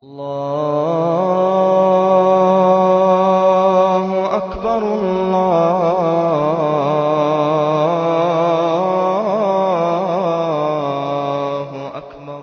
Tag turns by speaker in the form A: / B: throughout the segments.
A: الله أكبر الله أكبر.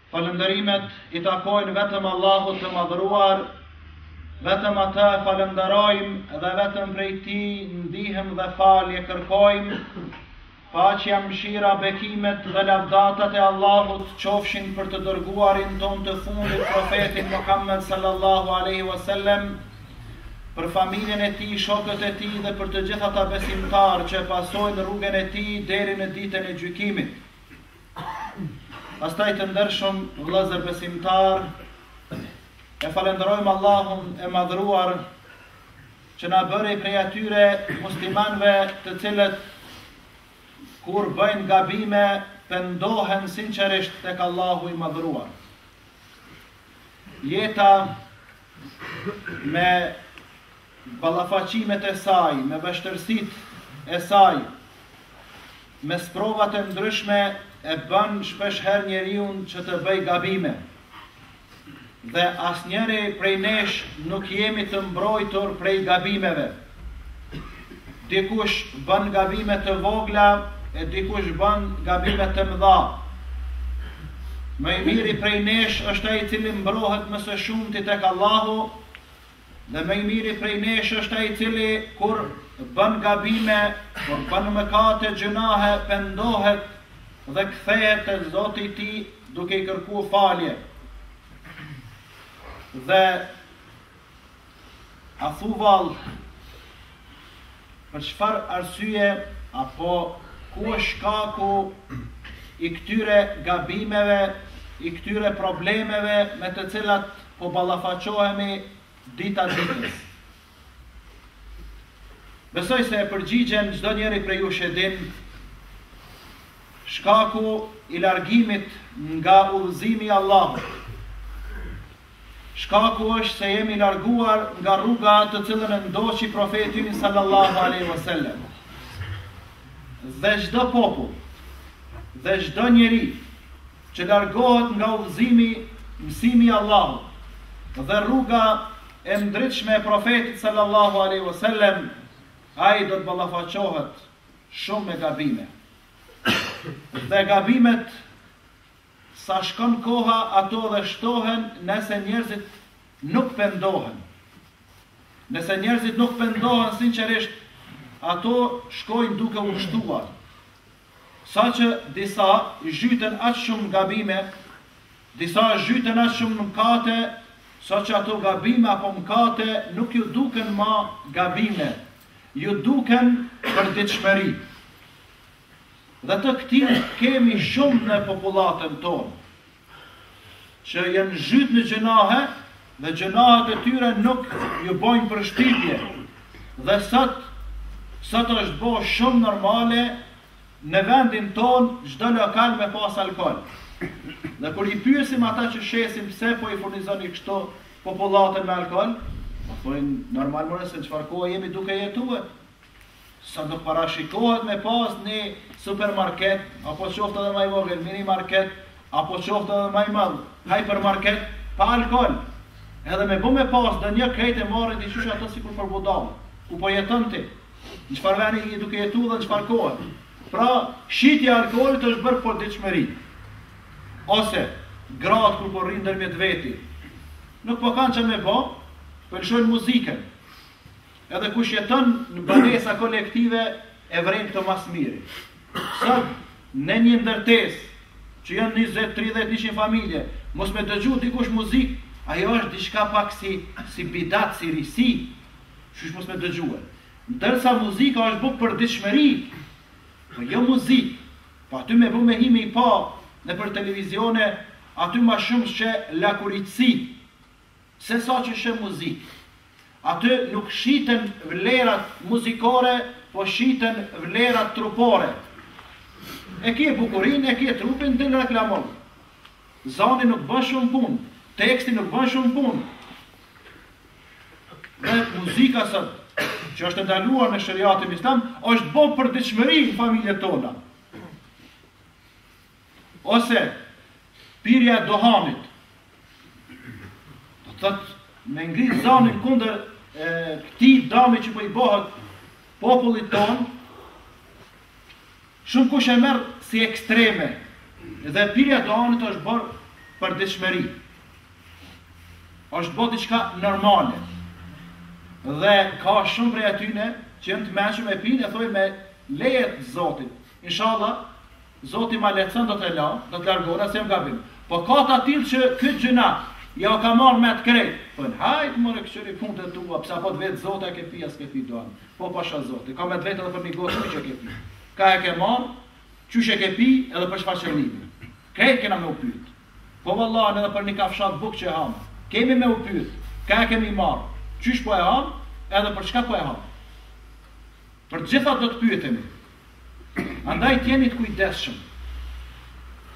B: Falënderimet I takojnë vetëm Allahut të madhëruar, vetëm atë falënderojmë dhe vetëm prej Tij ndihem dhe falje kërkojmë. Paqja, mëshira, bekimet dhe lavdatat e Allahut qofshin për të dërguarin ton të fundit, profetin Muhammed sallallahu alaihi wasallam, për familjen e tij, shokët e tij dhe për të gjithë ata besimtarë që pasojnë rrugën e tij deri në ditën e gjykimit. Pastaj të ndershëm vëllezër besimtar, e falenderojmë Allahun e madhëruar që na bëri prej atyre muslimanëve të cilët kur bëjnë gabime pendohen sinqerisht tek Allahu I madhëruar. Jeta me ballafaqimet e saj, me vështirësitë e saj, me sprovat e ndryshme e bën shpesh herë njeriu që të bëj gabime. Dhe asnjëri prej nesh nuk jemi të mbrojtur prej gabimeve. Dikush bën gabime të vogla e dikush bën gabime të mëdha. Më I miri prej nesh është ai I cili mbrohet më së shumti tek Allahu, dhe më I miri prej nesh është ai I cili kur bën gabime, kur bën mëkate, gjunahe, pendohet dhe kthehet te Zoti I tij duke I kërkuar falje. Dhe a thuval për çfarë arsye apo ku është shkaku I këtyre gabimeve, I këtyre problemeve me të cilat po ballafaqohemi dita ditës. Besoj se e përgjigjen çdo njeri prej jush e din. Shkaku I largimit nga udhëzimi I Allahut. Shkaku është se jemi larguar nga rruga të cilën e ndoqi profeti sallallahu alaihi wasallam. Dhe çdo popull, dhe çdo njeri që largohet nga udhëzimi, mësimi I Allahut dhe rruga e ndritshme e profetit sallallahu alaihi wasallam, ai do të ballafaqohet shumë me gabime. Dhe gabimet, sa shkon koha, ato dhe shtohen nëse njerëzit nuk pendohen. Nëse njerëzit nuk pendohen sinqerisht, ato shkojnë duke u shtuar. Sa që disa zhyten aq shumë gabime, disa zhyten aq shumë mëkate, sa që ato gabime apo mëkate nuk ju duken ma gabime, ju duken për ditëshmëri. Dhe të këtij kemi shumë në popullatën tonë, që janë zhyt në gjunahe dhe gjunahet e tyre nuk ju bojnë përshtypje. Dhe sot është bo shumë normale në vendin tonë çdo lokal me pas alkool. Dhe kur I pyesim ata që shesin pse po I furnizoni kështu popullatën me alkool, po thojnë normal more se çfarë kohe jemi duke jetuar. Sa do parashikohet me pas një supermarket, apo qoftë edhe më I vogël, mini market, apo qoftë edhe më I madh, hypermarket pa alkool. Edhe me bu me pas dhe një krejt e marrin diçysh ato sikur për budallë. Ku po jeton ti? Në çfarë veni I duke jetuar dhe në çfarë kohe? Pra, shitja e alkoolit është bërë për ditëshmëri. Ose gratë kur po rrinë ndërmjet veti, nuk po kanë që me bë, po lëshojnë muzikën. Edhe kush jeton në banesa kolektive e vren këto mas miri. Sot në një ndërtesë që janë 20-30 familje, mos me dëgju dikush muzikë, ajo është diçka pak si bidat, si risi, shush mos me dëgjue. Ndërsa muzika është bukë për dëshmëri, po jo muzikë. Po aty me bu me himi i pa në për televizione, aty ma shumë që lakuritësi, se sa që shë muzikë. Aty nuk shiten vlerat muzikore, po shiten vlerat trupore. E ki e bukurin, e ki e trupin, dhe në reklamon. Zani nuk bën shumë punë, teksti nuk bën shumë punë. Dhe muzika sot, që është ndaluar në shariatin islam, është bo për dëshmëri në familjet tona. Ose pirja e dohanit. Do thot me ngrit zanin kundër këtij dami që po i bëhet popullit ton, shumë kush e merr si ekstreme. Dhe pirja e dohanit është bërë për dëshmëri. Është bërë diçka normale. Dhe ka shumë prej atyne që janë të mençur me pinë e thojnë me lejet Zotit. Inshallah Zoti ma lecën do të la, do të largora se më gabim. Po ka të atil që këtë gjëna, ja ka marrë me të krejt. Po në hajtë mëre këqëri punë të tua, pësa po të vetë Zotë e ke pi, as ke pi doan. Po pasha Zotë, ka me të vetë edhe për një gotë që ke pi. Ka e ke marrë, qysh e ke pi edhe për shfaqe libri. Krejt kena me u pyet. Po vallahi edhe për një kafshat bukë që hamë. Kemi me u pyet. Ka e kemi marrë. Qysh po e hamë, edhe për çka po e hamë. Për gjitha do të pyetemi. Andaj t'jeni të kujdesshëm,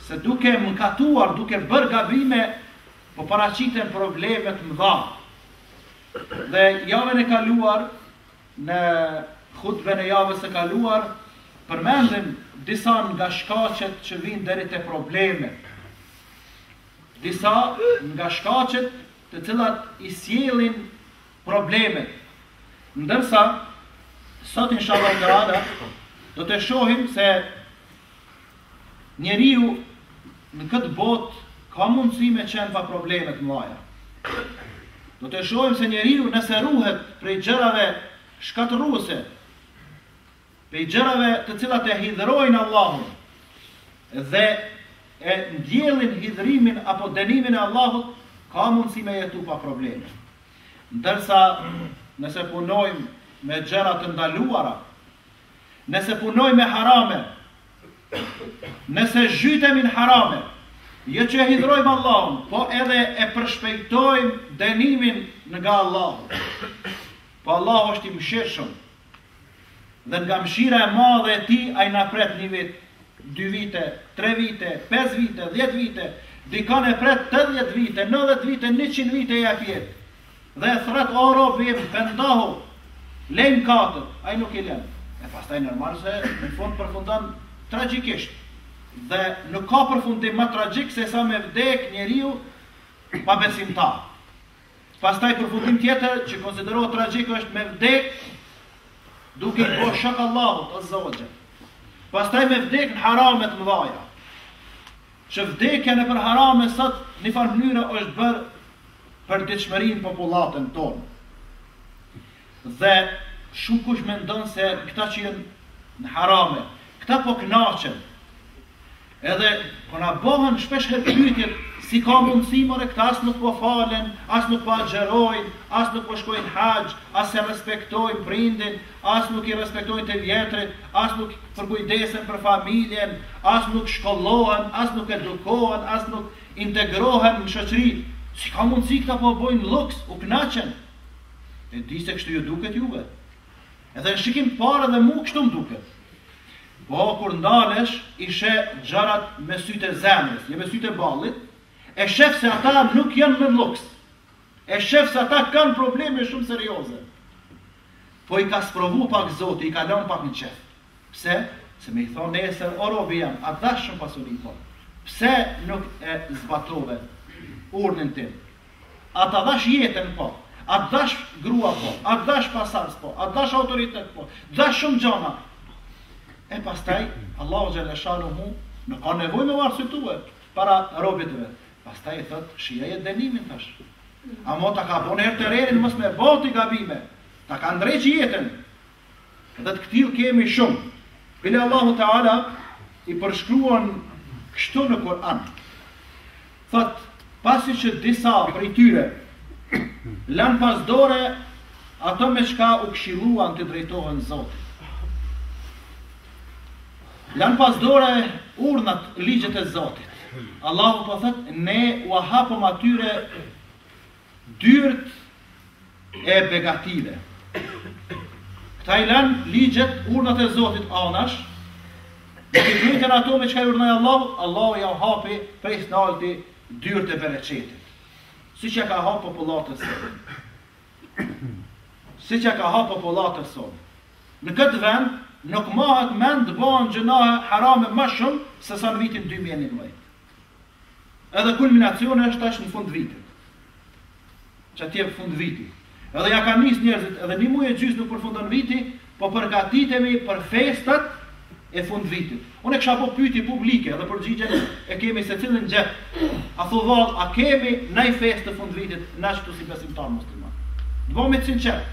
B: se duke mëkatuar, duke bërë gabime, po paraqiten probleme të mëdha. Dhe javën e kaluar, në hutben e javës e kaluar, përmendim disa nga shkaqet që vinë deri te problemet. Disa nga shkaqet të cilat i sjellin problemet. Ndërsa, sot inshallah ta'ala, do të shohim se njeriu në këtë botë ka mundësi me qenë pa problemet mëdha. Do të shohim se njeriu nëse ruhet prej gjërave shkatërruese, prej gjërave të cilat e hidhrojnë Allahun dhe e ndjellin hidhrimin apo dënimin e Allahut, ka mundësi me jetu pa probleme. Ndërsa nëse punojmë me gjëra të ndaluara, nëse punojmë me harame, nëse zhytemi në harame, jo që e hidhrojmë Allahun, po edhe e përshpejtojmë dënimin nga Allahu. Po Allahu është i mëshirshëm. Dhe nga mëshira e madhe e tij ai na pret 1 vit, 2 vite, 3 vite, 5 vite, 10 vite, dikon e pret 80 vite, 90 vite, 100 vite e jap jetë. Dhe e thret o robi, pendohu, lejmë katër, ai nuk i lën. E pastaj normal se në fund përfundon tragjikisht. Dhe nuk ka përfundim më tragjik se sa me vdek njeriu pa besimtar. Pastaj përfundim tjetër që konsiderohet tragjik është me vdek duke i bërë shok Allahut azza wa jall. Pastaj me vdek në harame të mëdha. Që vdekja nëpër harame sot në farë mënyrë është bërë për ditëshmërinë popullatën tonë. Dhe shumë kush mendon se këta që janë në harame, këta po kënaqen. Edhe po na bëhen shpesh herë pyetje si ka mundësi more këta as nuk po falen, as nuk po agjerojnë, as nuk po shkojnë haxh, as se respektojnë prindin, as nuk i respektojnë të vjetrit, as nuk përkujdesen për familjen, as nuk shkollohen, as nuk edukohen, as nuk integrohen në shoqëri. Si ka mundësi këta po bojnë luks, u kënaqen. E di se kështu ju duket juve. Edhe në shikim parë dhe mu kështu më duket. Po kur ndalesh, i sheh gjërat me sytë e zemrës, jo me sytë e ballit, e shef se ata nuk janë në luks. E shef se ata kanë probleme shumë serioze. Po i ka sprovu pak Zoti, i ka lënë pak në qef. Pse? Se me i thonë nesër, o robi jam, a dash shumë pasurin po. Pse nuk e zbatove urdhën tim? A ta dash jetën po? A dash grua po? A dash pasardhës po? A dash autoritet po? Dash shumë gjana. E pastaj, Allahu xhalla shanuhu nuk ka nevojë me arsyetuar para robit të vet. Pastaj i thot, shijaje dënimin tash. A mo ta ka bënë herë të rerin mos me boti gabime. Ta ka ndrejq jetën. Dhe të këtil kemi shumë. Bile Allahu Teala i përshkruan kështu në Kur'an. Thot, pasi që disa prej tyre lanë pas dore ato me çka u këshilluan të drejtohen Zotit. Lan pas dore urnat ligjet e Zotit. Allahu po thot, ne u hapëm atyre dyert e begative. Këta i lan ligjet, urnat e Zotit anash, dhe të drejten ato me çka i urnoi Allahu, Allahu ja hapi prej snalti dyert e bereqetit. Siç ja ka hapë popullatës sonë. Siç ja ka hapë popullatës sonë. Në këtë vend nuk mahet mend të bëhen gjënahe harame më shumë se sa në vitin 2011. Edhe kulminacioni është tash në fund vitit. Që atje fund viti. Edhe ja ka nis njerëzit, edhe një muaj e gjysmë nuk përfundon viti, po përgatitemi për festat e fund vitit. Unë kisha po pyetje publike dhe përgjigjen e kemi secilin gjep. A thuvall, a kemi ndaj festë të fund vitit na këtu si besimtar musliman? Të bëhemi të sinqert.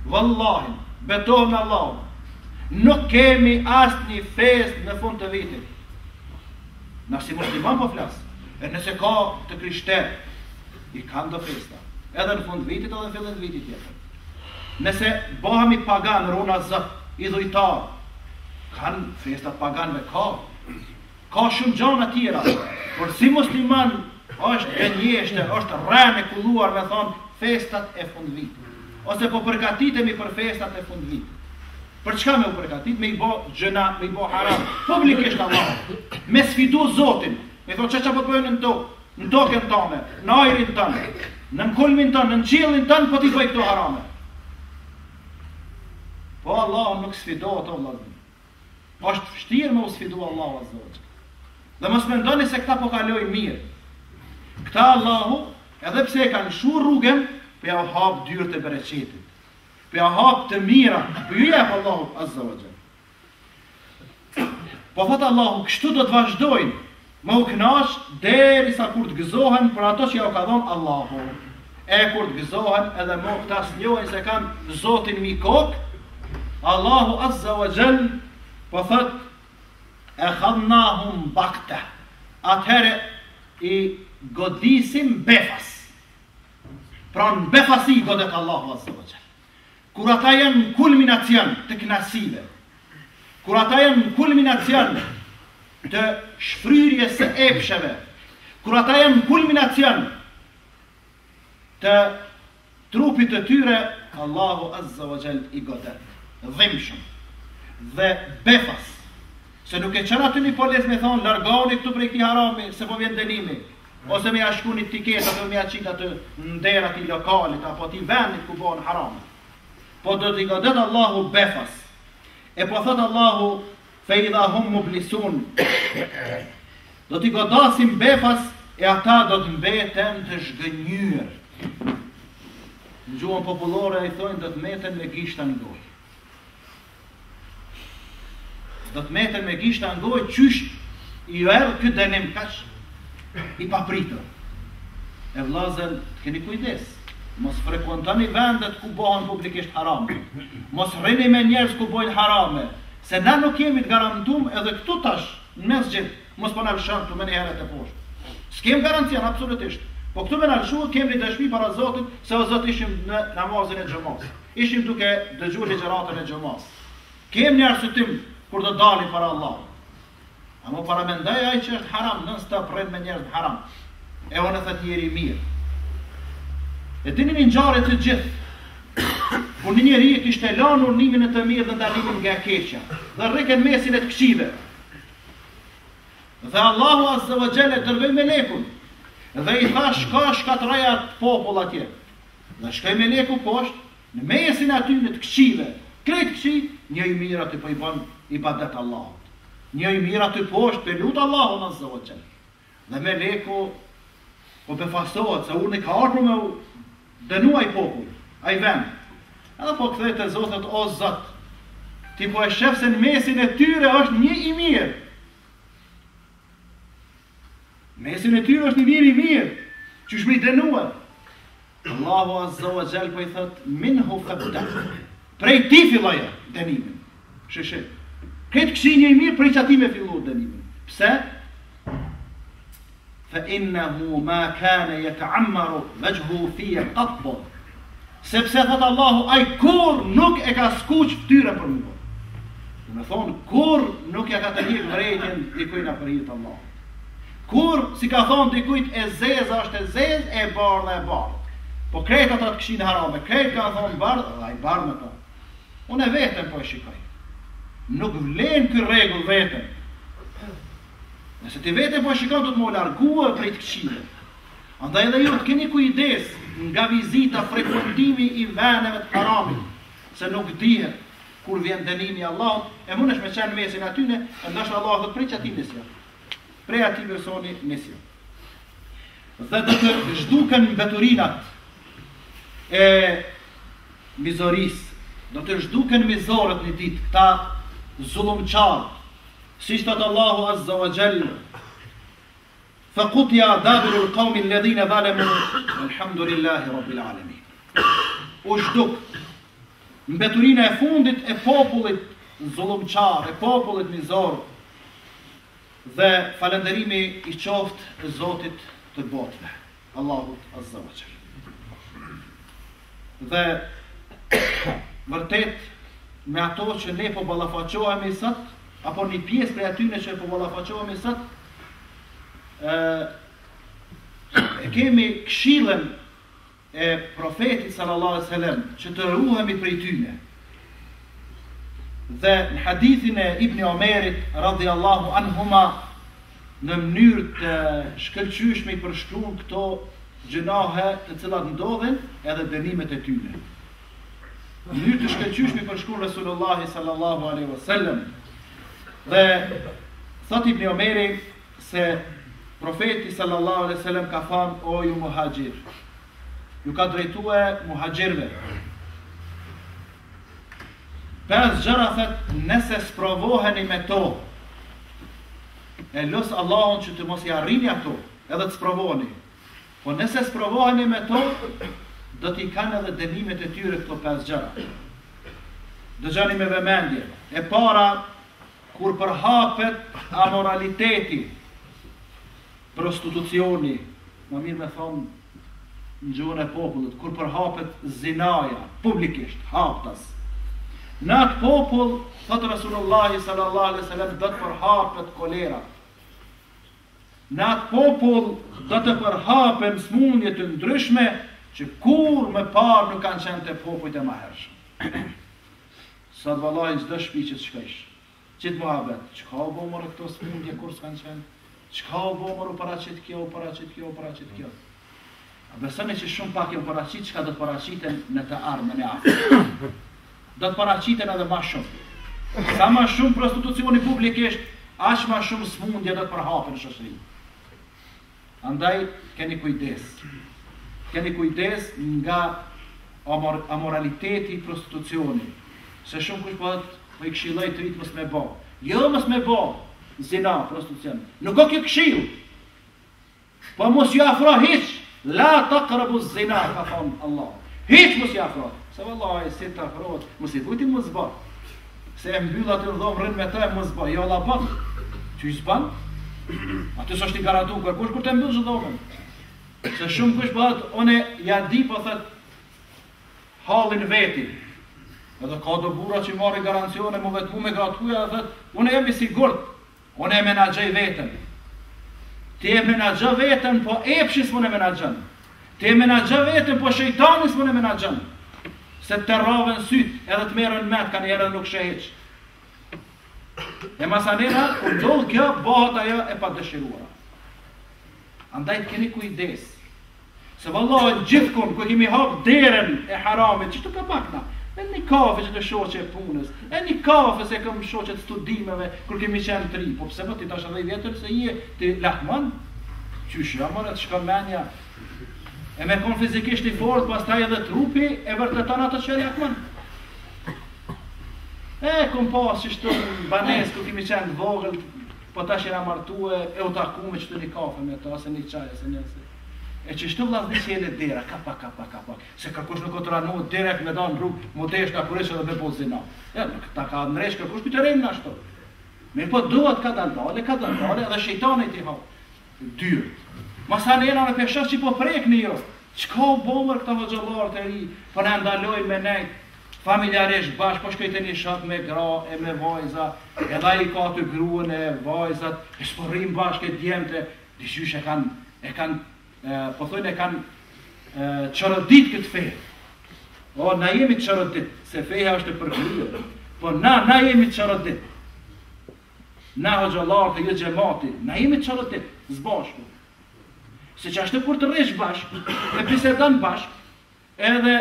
B: Wallahi, betohem në Allah. Nuk kemi asnjë festë në fund të vitit. Na si musliman po flas. E nëse ka të krishterë, i kanë do festa. Edhe në fund vitit edhe në fillim të vitit tjetër. Nëse bëhemi pagan, runa zot, idhujtar, kanë festat paganëve ka shumë gjëra tjera. Por si musliman është gënjeshtë, është rënë e kulluar me thonë festat e fund vitit. Ose po përgatitemi për festat e fund vitit. Për çka me u përgatit? Me i bë gjëna, me i bë haram. Publikisht Allah. Me sfidu Zotin. Me thonë çka po të bëjnë në tokën tonë, në ajrin tonë, në kulmin tonë, në qiellin tonë po t'i bëj këto harame. Po Allah nuk sfidohet o vëllai. Është vështirë me u sfidu Allahu azza wa jalla. Dhe mos mendoni se këta po kalojnë mirë. Këta Allahu, edhe pse e kanë shu rrugën, po ja hap dyert e bereqetit. Po ja hap të mira, po ju jep Allahu azza wa jalla. Po thot Allahu, kështu do të vazhdojnë, me u kënaq derisa kur të gëzohen për ato që ja u ka dhënë Allahu. E kur të gëzohen edhe më këta s'njohin se kanë Zotin mi kokë, Allahu azza wa jalla po thot e khadnahum bakta. Atëherë i godisim befas. Pra në befasi godet Allahu azza wa jalla. Kur ata janë në kulminacion të knasive, kur ata janë në kulminacion të shfryrjes së epsheve, kur ata janë në kulminacion të trupit të tyre, Allahu azza wa jall i godet dhimbshëm dhe befas. Se nuk e qëra të një polis me thonë, largoni këtu prej këti harami, se po vjen dënimi, ose me ashku një tiketa dhe me aqita të nderat i lokalit, apo ti vendit ku bën harami. Po do t'i godet Allahu befas. E po thot Allahu, fe idha hum mublisun, do t'i godasim befas, e ata do t'mbeten të zhgënjur. Në gjuhën popullore i thonë, do t'meten me gishta në gojë. Do të meten me gishta në gojë, qysh i erë këtë dënim kash i papritër. E vllazën, keni kujdes, mos frekuentoni vendet ku bëhen publikisht harame, mos rrini me njerëz ku bojnë harame, se na nuk jemi të garantum edhe këtu tash, në mesxhit, mos po na lëshon këtu me një herë të poshtë. S'kem garancion, absolutisht. Po këtu me na lëshuat, kemi dëshmi para Zotit, se o Zot ishim në namazin e xhamas. Ishim duke dëgjuar ligjëratën e xhamas. Kem një arsyetim kur do dalim para Allah. Amo para mendaj ai që është haram, nën sta pret me njerëz haram. E unë thot njeri mirë. E dini një ngjarje të gjithë. Kur një njeri kishte lënë urnimin e të mirë dhe ndalimin nga e keqja, dhe rrikën mesin e të këqive. Dhe Allahu azza wa jalla dërgoi melekun dhe i tha shkatraj atë popull atje. Dhe shkoi meleku poshtë, në mesin aty në të këqive. Krejt këqi, një i mirë aty po i bën ibadet Allahut. Një i mirë aty poshtë pe lut Allahun azza wa jalla. Dhe meleku po befasohet se unë ka ardhur me dënuaj popull, ai vend. Edhe po kthehet te Zoti, o Zot, ti po e shef se në mesin e tyre është një i mirë. Mesin e tyre është një njeri i mirë, që shmi dënuar. Allahu azza wa jall po i thot minhu fabda. Prej ti filloja dënimin. Sheshe. Këtë këshi një i mirë, prej që ati me fillu dënimin. Pse? Fa innahu ma kana yata'ammaru wajhu fi qatb. Sepse thot Allahu, ai kur nuk e ka skuq fytyrën për mua. Do të thonë, kur nuk ja ka të njëjtë vërejtjen dikujt na për hir të Allahut. Kur, si ka thonë dikujt, e zeza është e zezë, e bardha e bardhë. Po krejt ata të këshin harame, krejt ka thonë bardhë, dhe ai bardhë me ta. Unë e vetëm po e shikoj. Nuk vlen ky rregull vetëm. Nëse ti vetëm po e shikon, do të më largue prej të këqijve. Andaj edhe ju të keni kujdes nga vizita, frekuentimi i vendeve të haramit, se nuk dihet kur vjen dënimi i Allahut, e mundesh me qenë mesin atyne, e ndoshta Allahu do të prej atij nisja. Prej atij personi nisja. Dhe do të zhduken mbeturinat e mizorisë, do të zhduken mizorët një ditë, këta zullumçar, siç thot Allahu Azza wa Jalla, فقطع دابر القوم الذين ظلموا والحمد لله رب العالمين. U zhduk mbeturina e fundit e popullit zullumçar, e popullit mizor, dhe falënderimi i qoftë Zotit të botëve, Allahut Azza wa Jalla. Dhe vërtet me ato që ne po ballafaqohemi sot, apo një pjesë prej atyre që po ballafaqohemi sot, kemi këshillën e profetit sallallahu alaihi wasallam që të ruhemi prej tyne. Dhe në hadithin e Ibn Omerit radhiyallahu anhuma, në mënyrë të shkëlqyeshme i përshkruan këto gjunahe të cilat ndodhen edhe dënimet e tyne. Në mënyrë të shkëlqyeshme i përshkruan Resulullah sallallahu alaihi wasallam. Dhe thot Ibn Omeri se profeti sallallahu alaihi wasallam ka thënë, o ju muhajir, ju ka drejtuar muhajirve. 5 gjëra thot, nëse sprovoheni me to, e los Allahun që të mos i arrini ato, edhe të sprovoheni. Po nëse sprovoheni me to, do t'i kanë edhe dënimet e tyre këto 5 gjëra. Dëgjoni me vëmendje. E para, kur përhapet amoraliteti, prostitucioni, më mirë me thonë në gjuhën e popullit, kur përhapet zinaja, publikisht, haptas. Në atë popull, thotë Rasulullah sallallahu alaihi wasallam, do të përhapet kolera. Në atë popull, do të përhapen smundje të ndryshme, që kur më parë nuk kanë qenë të popujt e mëhershëm. Sot vallahi çdo shtëpi që shkojsh, që të muhabet, çka u bë më këto smundje kur s'kanë qenë? Çka u bë më paraqit kjo, paraqit kjo, paraqit kjo. A besoni që shumë pak janë paraqit, çka do të paraqiten në të ardhmen e afërt. Do të paraqiten edhe më shumë. Sa më shumë prostitucioni publikisht, aq më shumë smundje do të përhapen në shoqëri. Andaj keni kujdes. Keni kujdes nga amoraliteti i prostitucionit. Se shumë kush po i këshilloj të rit mos me bë. Jo mos me bë. Zina, prostitucion. Nuk ka kjo këshill. Po mos ju afro hiç. La taqrabu zina, ka thonë Allah. Hiç mos ju afro. Se vallahi si të afrohet, mos i vujti mos bë. Se e mbyll atë dhomë rën me të mos bë. Jo la bën. Çu s'ban? Atë s'është i garantuar kërkush kur të mbyllsh dhomën. Se shumë kush bëhet, unë ja di po thot hallin veti. Edhe ka do burra që marrin garancione më vetëm me gratuja dhe thot, unë jam i sigurt. Unë e menaxhoj veten. Ti e menaxho veten, po epshis më ne menaxhon. Ti e menaxho veten, po shejtani më ne menaxhon. Se të rravën syt, edhe të merren met, kanë herë nuk shehiç. E masanera, kur ndodh kjo, bëhet ajo e padëshiruara. Andaj të keni kujdes. Se vallahi gjithkund ku kemi hap derën e haramit, çto ka pakna. E një kafe që të shoqe e punës, e një kafe se këm shoqe të studimeve, kur kemi qenë të ri, po pse po ti tash edhe i vjetër se je ti lakman? Qysh jamore të shkon menja? E me kon fizikisht i fortë, pastaj edhe trupi e vërteton atë që lakman. E kom pas që shtu në banes, kur kemi qenë të vogël, po tash jena martue, e u takume që të një kafe me ta, ose një qaj, ose një se. E që shtu vlasni që jene dera, kapa, se kërkush nuk o të ranu direkt me da në rrugë, mu desh ka kuresh edhe me po zina. Ja, nuk ta ka nresh kërkush për të rejmë në ashtu. Mirë po duhet ka daldale, edhe shejtani ti ha. Dyrë. Masa në jena në peshës që po prek një jo, Çka u bomër këta hoxhallarët e ri, po na ndalojnë me nejt familjarisht bashkë, po shkojtë një shok me gra e me vajza, edhe ai ka të gruën e vajzat, e s'po rrim bashkë e djemte, dyshysh e kanë po thonë e kanë çorëdit këtë fe. O, na jemi çorëdit, se feja është e përkryer. Po na jemi çorëdit. Na hoxhallarët e jo xhamati, na jemi çorëdit, zbashku. Se që ashtë kur të rresh bashkë, e bisedon bashkë, edhe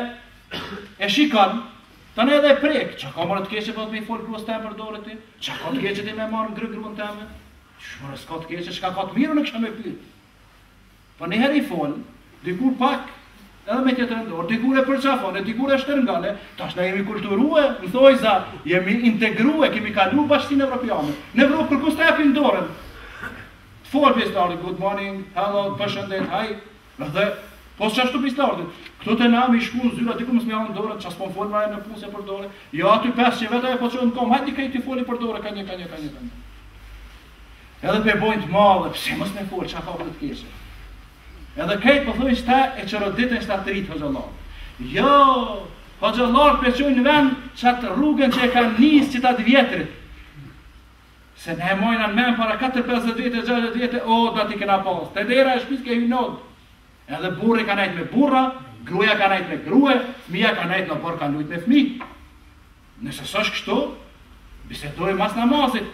B: e shikon, tani edhe e prek, që ka marrë të keqe po të me i folë gruas temë për dore ti? Që ka të keqe ti me marrë në gruën temë? Shmërë s'ka të keqe, shka ka të mirë në kësha me pyet. Po njëherë i folë, dikur pak, edhe me tjetër në dorë, dikur e përqafon, dikur e shtërngane, tash na jemi kulturue, në thojza, jemi integruë, kemi kalu bashkësinë evropiane. Në Evropë kërkus të japin dorën. Folë pjestarët, good morning, hello, përshëndet, hi, dhe, po që ashtu pjestarët, këto të nami i shku në zyra, diku mësë me janë dorën, që s'pon folë mrajnë në punëse për dorë, jo aty 5 që vetaj e po që në kom, hajtë dikaj t'i foli për dorë, ka një. Edhe pe bojnë të madhe, pse mësë me folë, që a ka për të keshe. Edhe kejtë po thujnë shta e qëroditën shta të rritë hoxhallar. Jo, hoxhallar peqojnë vend që atë rrugën që e ka nisë që ta të vjetrit. Se ne mojnë në men para 4-50 vjetë, 60 vjetë, o, da ti kena pas. Te dera e shpis ke hynod. Edhe burri ka nejt me burra, gruja ka nejt me grue, fmija ka nejt në borë ka lujt me fmi. Nëse s'është kështu, bisedoj mas namazit.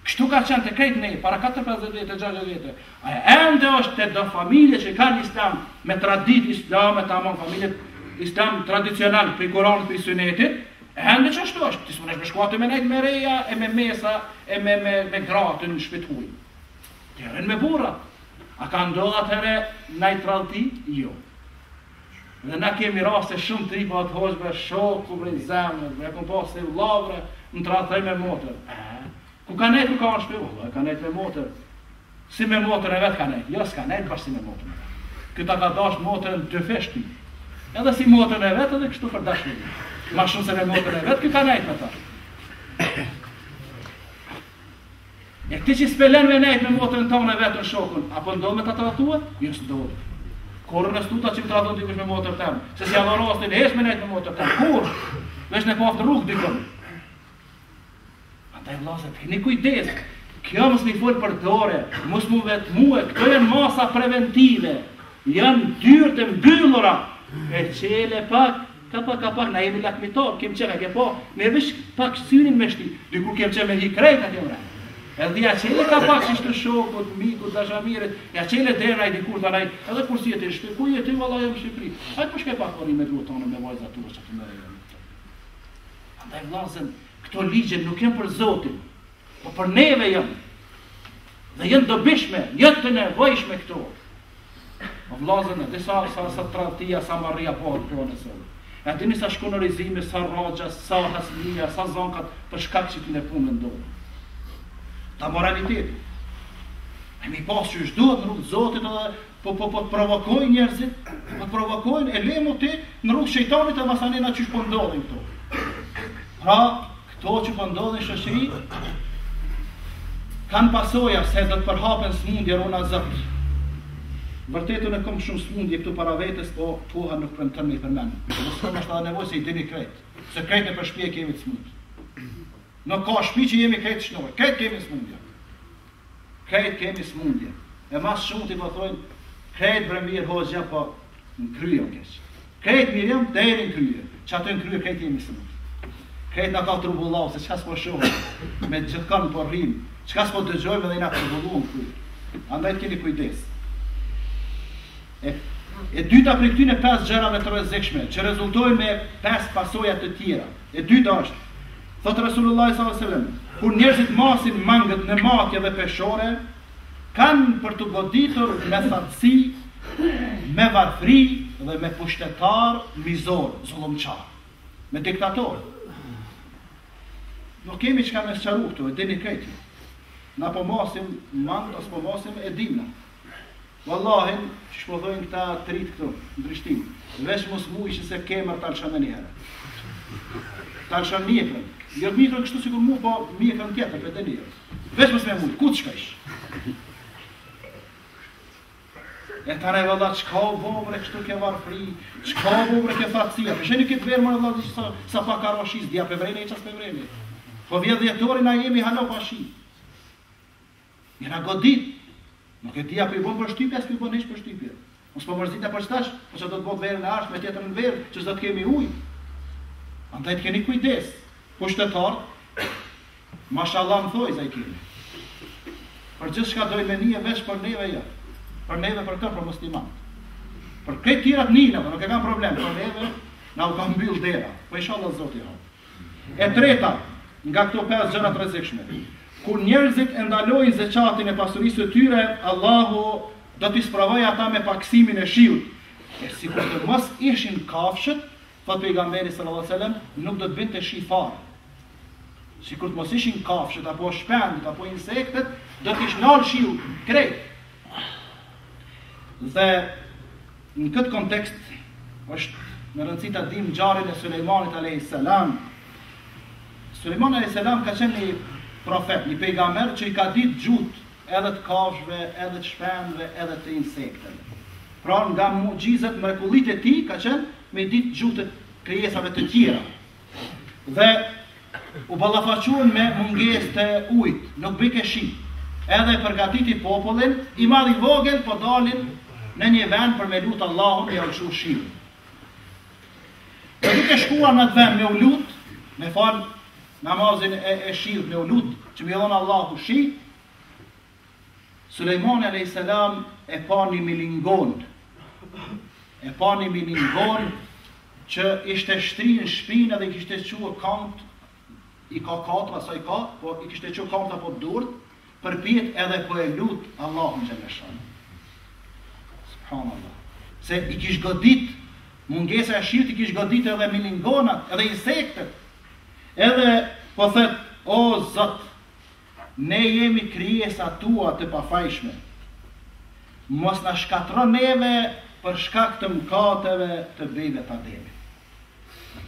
B: Kështu ka qenë të krejt ne, para 4-50 vjetë, 60 vjetë. A ende është të do familje që kanë islam, me tradit islam, me tamon familje islam tradicional, për Koranit, për Sunetit, ende që ashtu është, ti s'mënesh me shkuatë me nejtë me reja, e me mesa, e me gratën në shpituj. Tjeren me burra. A ka ndodha atëre najtë rallëti? Jo. Dhe na kemi raste shumë të ripa të hoqbe, shoku, vrej zemë, e kom pas të lavre, në të rallëtej me motër. Ku ka nejtë, ku ka në shpivu? Ka nejtë me motër. Si me motër e vetë ka nejtë? Jo, s'ka nejtë bashkë si me motër. Këta ka dash motërën të feshti. Edhe si motërën e vetë edhe kështu për dashuri. Ma shumë se me motër e vetë, ka nejtë me ta. E këti që s'pelen me nejtë me motërën tonë e vetë në shokun, apo ndodhë me ta të ratua? Jo s'ndodhë. Korën e stuta që më të ratua dikush me motër temë. Se si adho rastin, hes me nejtë me motër temë. Kur? Vesh në paftë rrugë dikën. Andaj vlasët, këni kujdes. Kjo mos një folë për dore, mos mu vetë muë, këto janë masa preventive. Janë dyrë të mbyllura. E qele pak, ka pak, na jemi lakmitor, kem qenë, ke po, me vish pak syrin me shti, dikur kem qenë me hi krejt atje mre. Edhe ja qele ka pak që ishte shokut, mikut, dashamirit, ja qele dera i dikur të rajt, edhe kur si jeti shpi, ku jeti valla jam Shqipëri. Hajtë përshke pak pori me duhet tonë me vajza tua që të me rejën. Andaj vlazen, këto ligje nuk jem për Zotin, po për neve jem. Dhe jenë dobishme, jetë të nevojshme këto. O vlazen, disa sa tradhtia, sa marria po të këto nësë. E dini sa shku në rizime, sa rogja, sa hasmija, sa zonkat, për shkak që të në punë ndonë. Ta moraliteti. E mi pas që është duhet në rrugë Zotit edhe po provokojnë njerëzit, po provokojnë e lemu ti në rrugë shejtanit e masanina që shpo ndodhin këto. Pra, këto që po ndodhin shoqëri, kanë pasoja se do të përhapen smundje rona Zotit. Vërtetën e kom shumë smundje këtu para vetës, po koha nuk premton me i përmenë. Mos kam ashtë edhe nevojë se i dini krejt. Se krejt e për shpije kemi të smundje. Nuk ka shpi që jemi krejt shnore. Krejt kemi smundje. Krejt kemi smundje. E mas shumë t'i përthojnë, krejt brembir hoxha, po në kryje më keq. Krejt mirëm, deri në kryje. Që atë në kryje krejt jemi smundje. Krejt në ka trubullau, se qka s'po shohë, me gjithkan po rrim, qka s'po dëgjojme dhe i nga trubullu në kryje. Andaj t'keni kujdes. E dyta për këtyne 5 gjërave të rrezikshme, që rezultojnë me 5 pasojat të tjera. E dyta është, thotë Resulullah s.a.s. Kur njerëzit masin mangët në matje dhe peshore, kanë për të goditur me thatësi, me varfri dhe me pushtetar mizor, zullumqar, me diktator. Nuk kemi që ka me sëqaru këtu, e dini krejti. Na po masim mangët, as po masim e dimna. Wallahin, që shpodhojnë këta të rritë këtu, në Prishtinë, vesh mos mujë që se kemër talë shamë njëherë. Talë shamë mjekrën. Jo mjekrën kështu sikur mu, po mjekrën tjetër, për të njërë. Vesh mos me mujë, ku të shka ish? E ta ne valla, qka bobre kështu ke varfri, qka bobre ke fatësia. Përsheni këtë verë më valla, sa pa karashis, dhja për vrejnë e qas për vrejnë. Po vje dhjetori na jemi halo pashi. Jena godit. Nuk e dhja për i bon për shtypja, s'pi bon ish për shtypja. Mos po mërzita për shtash, po që do të bot verë në ashtë, me tjetër në verë, që s'do të kemi ujë. Andaj të keni kujdes. Pushtetar, mashallah më thoj, zaj kemi. Për gjithë shka dojnë me një veç për neve ja. Për neve për kërë për musliman. Për këtë tjirat njëna, për nuk e kam problem, për neve na u kam mbyll dera. Po inshallah zoti ha. E treta, nga këto 5 gjëra të rrezikshme. Kur njerëzit e ndalojnë zeqatin e pasurisë të tyre, Allahu do t'i sprovojë ata me paksimin e shiut. E sikur të mos ishin kafshët, thot pejgamberi sallallahu alajhi wasallam, nuk do të binte shi fare. Sikur të mos ishin kafshët apo shpendët apo insektet, do t'ish nal shiu krejt. Dhe në këtë kontekst është në rëndësi ta dim ngjarjen e Sulejmanit alayhis salam. Sulejmani alayhis salam ka qenë një profet, një pejgamber që i ka ditë gjuhët edhe të kafshëve, edhe të shpendëve, edhe të insekteve. Pra nga mucizat mrekullitë e tij ka qenë me ditë gjuhët e krijesave të tjera. Dhe u ballafaquan me mungesë të ujit, nuk bike shi. Edhe përgatiti popullin, i madh i vogël, po dalin në një vend për me lutë Allahun e u lëshu shiu. Dhe duke shkuar në atë vend me u lut, me fal namazin e shiut, me u lut, që me dhonë Allahu shi, Sulejmani alayhis salam e pa një milingon. E pa një milingon që ishte shtri në shpinë dhe i kishte qua kant, i ka katra sa i ka, po i kishte qua kant apo durt, përpijet edhe po e lut Allahun xhaleshan. Subhanallah. Se i kish godit, mungesa e shiut i kish godit edhe milingonat, edhe insektet. Edhe po thet, o Zot, ne jemi krijesa tua të pafajshme. Mos na shkatron neve për shkak të mëkateve të bijve të Ademit.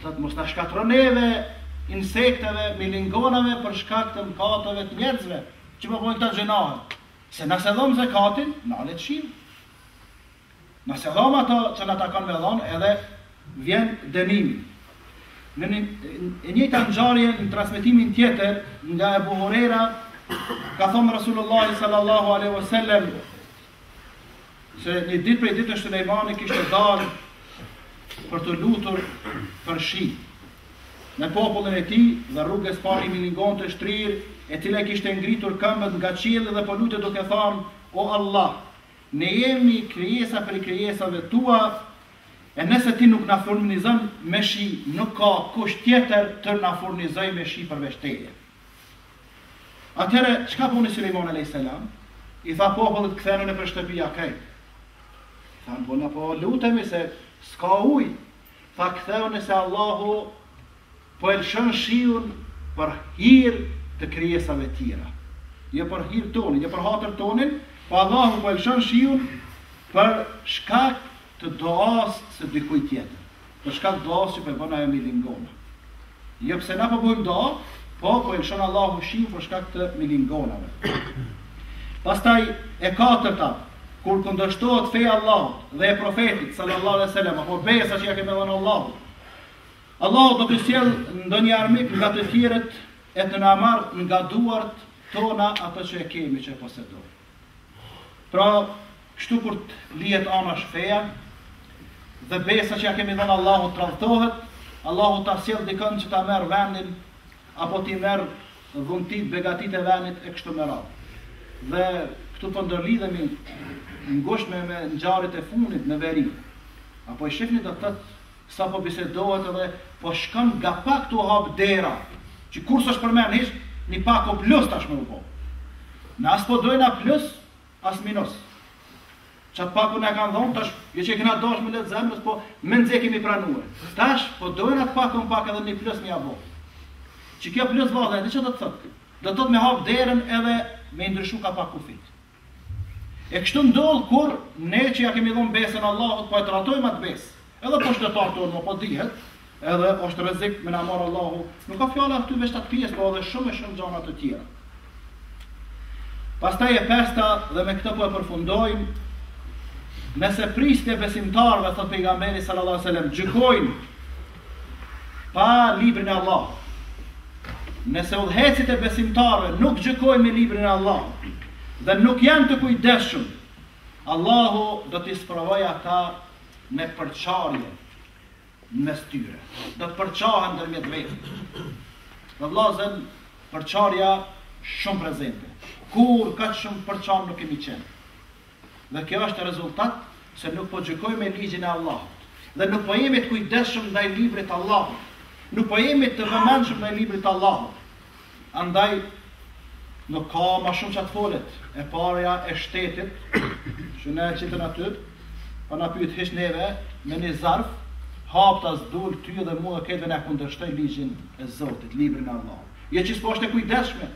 B: Thot mos na shkatron neve insekteve, milingonave për shkak të mëkateve të njerëzve që po bojnë të gjënahet. Se nëse dhom zekatin, nalet shiu. Nëse dhom ato që na takon me dhon, edhe vjen dënimi. Në njëjta ngjarje në transmetimin tjetër nga Abu Huraira ka thonë Rasulullah sallallahu alaihi wasallam se një ditë prej ditëve Sulejmani kishte dalë për të lutur për shi me popullin e tij dhe rrugës pari milingon të shtrirë e cila kishte ngritur këmbët nga qielli dhe po lutet duke thënë o Allah, ne jemi krijesa për krijesave tua. E nëse ti nuk na furnizon me shi, nuk ka kush tjetër të na furnizoj me shi përveç teje. Atëherë, çka buni Sulejmani alayhis salam? I tha popullit kthenu në shtëpia krejt. Thanë, po na po lutemi se s'ka ujë. Tha ktheu se Allahu po e lëshon shiun për hir të krijesave tjera. Jo për hir tonin, jo për hatër tonin, po Allahu po e lëshon shiun për shkak të doas së dikuj tjetër. Për shkak të doas që po e bën ajo milingona. Jo pse na po bëjmë doa, po e lëshon Allahu shiun për shkak të milingonave. Pastaj e katërta, kur kundërshtohet feja Allahut dhe e profetit sallallahu alaihi wasallam, apo besa që ja kemi dhënë Allahut, Allahu do të sjellë ndonjë armik nga të tjerët e të na marrë nga duart tona ato që e kemi, që e posedojmë. Pra, kështu kur të lihet anash feja dhe besa që ja kemi dhënë Allahut tradhtohet, Allahu ta sjell dikën që ta merr vendin apo ti merr dhuntit, begatit e vendit e kështu me radhë. Dhe këtu po ndërlidhemi ngusht me ngjarjet e fundit në veri. Apo i shihni do të thotë sa po bisedohet edhe po shkon nga pak tu hap dera, që kur s'është përmend hiç, një pak o plus tashmë u po. Në as po dojna plus, as minus. Çat paku na kanë dhënë tash, jo që kena dash me letë zemrës, po me nxe kemi pranuar. Tash po dojna pakun pak edhe një plus një abo. Që kjo plus vallë, edhe çfarë do të thotë? Do të thotë me hap derën edhe me ndryshu ka pak kufit. E kështu ndodh kur ne që ja kemi dhënë besën Allahut, po e tratojmë atë besë. Edhe po shtetar tonë, po dihet, edhe është rrezik me na marr Allahu. Nuk ka fjala këtu veç atë pjesë, po edhe shumë gjëra të tjera. Pastaj e pesta dhe me këtë po e përfundojmë, Nëse prist e besimtarve, thot pejgamberi sallallahu alaihi wasallam, gjykojnë pa librin e Allah. Nëse udhëhecit e besimtarve nuk gjykojnë me librin e Allah dhe nuk janë të kujdesshëm, Allahu do t'i sprovojë ata me përçarje mes tyre. Do të përçahen ndërmjet vetë. Vëllazën, përçarja shumë prezente. Kur kaq shumë përçar nuk kemi qenë. Dhe kjo është rezultat se nuk po gjykojmë me ligjin e Allahut. Dhe nuk po jemi të kujdesshëm ndaj librit të Allahut. Nuk po jemi të vëmendshëm ndaj librit të Allahut. Andaj nuk ka më shumë çfarë të folet. E parja e shtetit, që ne qitën aty, pa na pyet hiç neve me një zarf, haptas dul ty dhe mua këtë na kundërshtoj ligjin e Zotit, librin e Allahut. Jo që s'po është e kujdesshme.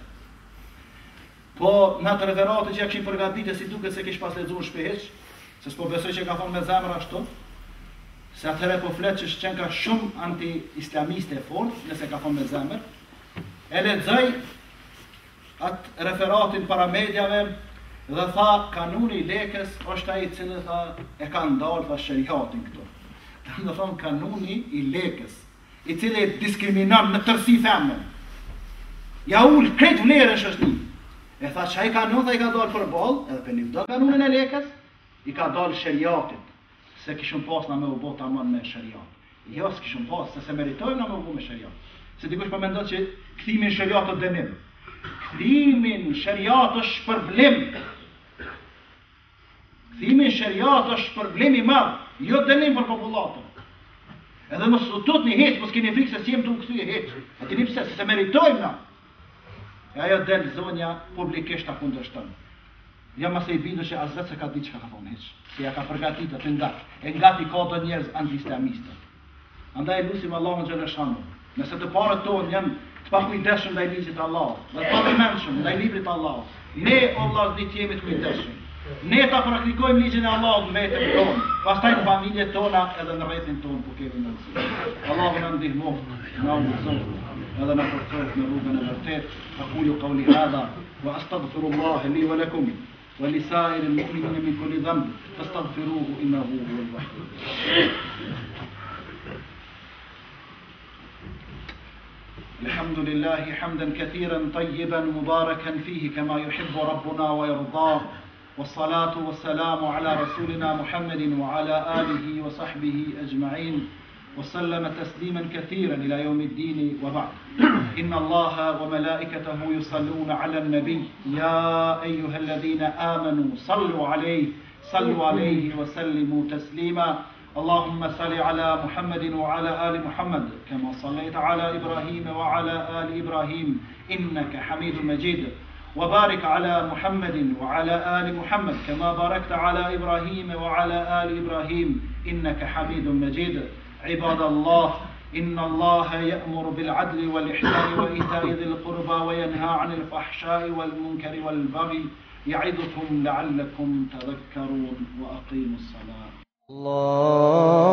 B: Po në atë referate që ja këshin përgatitur si duket se kish pas lexuar shpesh, se s'po besoj që ka thonë me zemër ashtu, se atëherë po flet që shqen ka shumë anti-islamiste e fortë, nëse ka thonë me zemër, e lexoj atë referatin para mediave dhe tha kanuni i lekës është ai i cili tha e ka ndalë tha shariatin këtu. Do thonë kanuni i lekës, i cili diskriminon në tërësi femën. Ja ul krejt vlerën shoqëri. E tha që ai kanon tha i ka dalë për ballë, edhe për një kanunin e lekës, i ka dalë shariatit, se kishun pas na me u bë tamam me shariat. Jo, s'kishun pas, se meritojmë na me u bë me shariat. Se dikush po mendon që kthimi i shariat është dënim. Kthimi i shariat është shpërblim. Kthimi i shariat është shpërblim i madh, jo dënim për popullatën. Edhe mos u tutni hiç, mos keni frikë se si jam të u kthye hiç. A dini pse? Se meritojmë na. E ajo del zonja publikisht ta kundërshton. Ja mos e i bindu që as vetë se ka ditë çka ka thonë hiç. Se ja ka përgatitur atë ngat. E ngati ka të njerëz anti-islamistë. Andaj lutim Allahun xhaleshanu. Nëse të parët tonë janë të pakujdesshëm ndaj ligjit të Allahut, dhe të pavëmendshëm ndaj librit të Allahut, ne o vllazërit jemi të kujdesshëm. Ne ta praktikojmë ligjin e Allahut në vetën tonë, pastaj në familjet tona edhe në rrethin tonë ku kemi mundësi. Allahu na ndihmoft, na udhëzoj. هذا نفرت نروبنا مرتات أقول قولي هذا وأستغفر الله لي ولكم ولسائر المؤمنين من كل ذنب فاستغفروه إنه هو الغفور. الحمد لله حمدا كثيرا طيبا مباركا فيه كما يحب ربنا ويرضاه والصلاة والسلام على رسولنا محمد وعلى آله وصحبه أجمعين وسلم تسليما كثيرا إلى يوم الدين وبعد. إن الله وملائكته يصلون على النبي يا أيها الذين آمنوا صلوا عليه وسلموا تسليما. اللهم صل على محمد وعلى آل محمد كما صليت على إبراهيم وعلى آل إبراهيم إنك حميد مجيد. وبارك على محمد وعلى آل محمد كما باركت على إبراهيم وعلى آل إبراهيم إنك حميد مجيد. عباد الله إن الله يأمر بالعدل والإحسان وإيتاء ذي القربى وينهى عن الفحشاء والمنكر والبغي يعظكم لعلكم تذكرون وأقيموا الصلاة.
A: الله